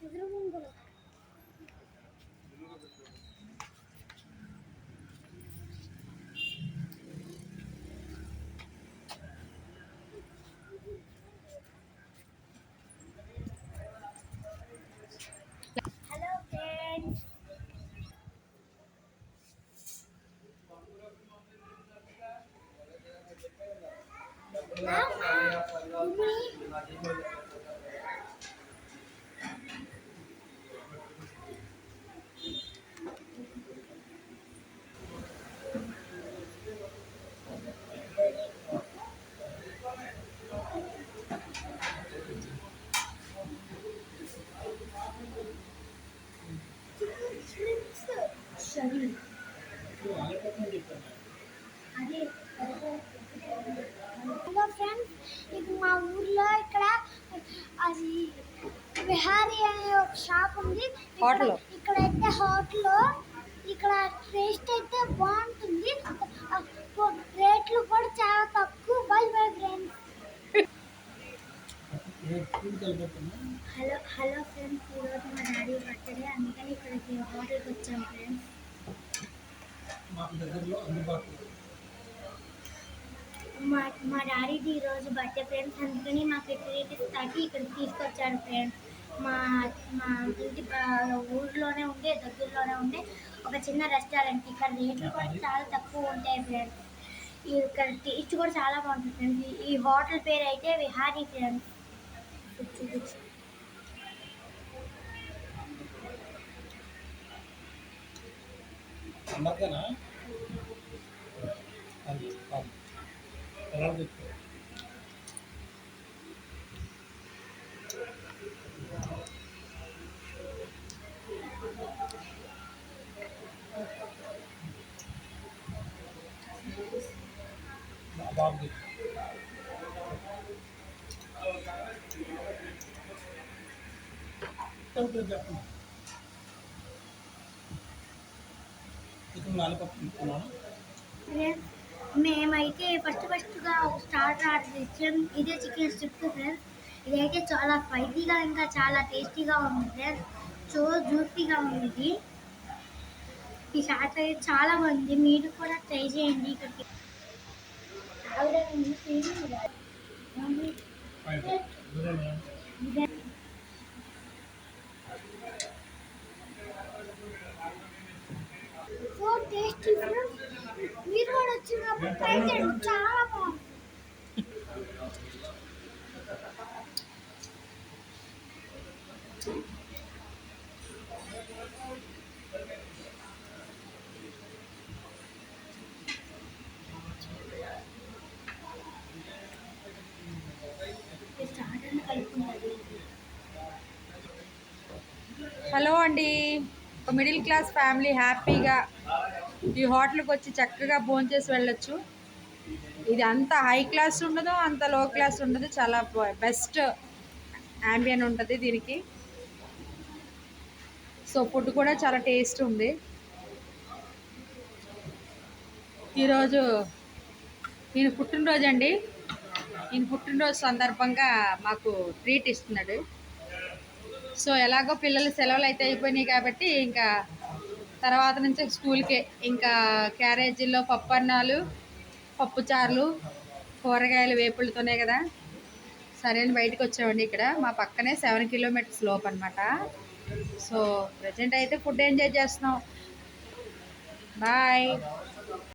Friends, hello friends, ఇది మా ఊర్లో ఇక్కడ అది విహారీ అనే ఒక షాప్ ఉంది. ఇక్కడైతే హోటల్, ఇక్కడ టేస్ట్ అయితే బాగుంటుంది. రేట్లు కూడా చాలా తక్కువ. By bye friends. Hello friends, ఈరోజు మా డాడీ బర్త్డే, అందుకని ఇక్కడికి హోటల్కి వచ్చాం ఫ్రెండ్స్. మా డాడీది ఈరోజు బర్త్డే ఫ్రెండ్స్, అందుకని మాకు ట్రీట్ ఇస్తాకి ఇక్కడికి తీసుకొచ్చాడు ఫ్రెండ్స్. మా మా ఇంటి ఊర్లోనే ఉండే, దగ్గరలోనే ఉండే ఒక చిన్న రెస్టారెంట్. ఇక్కడ రేట్లు కూడా చాలా తక్కువ ఉంటాయి ఫ్రెండ్స్. ఇక్కడ టేస్ట్ కూడా చాలా బాగుంటుంది ఫ్రెండ్స్. ఈ హోటల్ పేరు అయితే విహారీ ఫ్రెండ్స్. మేమైతే ఫస్ట్గా ఒక స్టార్టర్ ఆర్డర్ చేసాం. ఇదే చికెన్ స్ట్రిప్స్ ఫ్రెండ్స్. ఇదైతే చాలా స్పైసీగా ఇంకా చాలా టేస్టీగా ఉంది ఫ్రెండ్స్. సో జ్యూసీగా ఉంది. ఈ స్టార్టర్ అయితే చాలా బాగుంది. మీరు కూడా ట్రై చేయండి. ఇక్కడికి సో టేస్టీ ఫ్రెండ్స్. మీరు కూడా వచ్చినప్పుడు ట్రై చేయండి, చాలా బాగుంది. హలో అండి, ఒక మిడిల్ క్లాస్ ఫ్యామిలీ హ్యాపీగా ఈ హోటల్కి వచ్చి చక్కగా భోంచేసి వెళ్ళొచ్చు. ఇది అంత హై క్లాస్ ఉండదు, అంత లో క్లాస్ ఉండదు. చాలా బెస్ట్ యాంబియన్ ఉంటుంది దీనికి. సో ఫుడ్ కూడా చాలా టేస్ట్ ఉంది. ఈరోజు ఈయన పుట్టినరోజు అండి. ఈయన పుట్టినరోజు సందర్భంగా మాకు ట్రీట్ ఇస్తున్నాడు. సో ఎలాగో పిల్లలు సెలవులు అయితే అయిపోయినాయి కాబట్టి ఇంకా తర్వాత నుంచి స్కూల్కే ఇంకా క్యారేజీల్లో పప్పన్నాలు, పప్పుచారులు, కూరగాయలు వేపులతోనే కదా. సరే అని బయటకు వచ్చామండి. ఇక్కడ మా పక్కనే 7 కిలోమీటర్స్ లోపు అనమాట. సో ప్రజెంట్ అయితే ఫుడ్ ఎంజాయ్ చేస్తున్నాం. బాయ్.